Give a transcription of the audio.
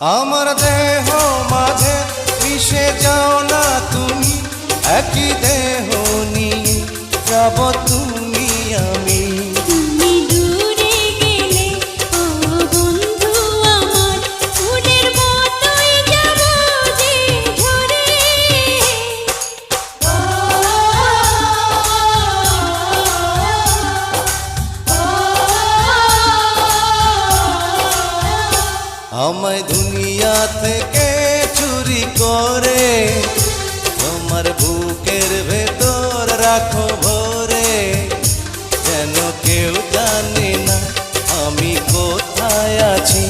আমার দেহ মাঝে মিশে যাও না তুমি, একই দেহ নিয়ে যাব তুমি আমি। তুমি দূরে গেলে ও বন্ধু আমার, ফুলের মতোই যাব যে ঝরে। আমায় দুনিয়া থেকে চুরি করে তোমার বুকের ভেতর রাখো ভরে, যেন কেউ জানে না আমি কোথায় আছি।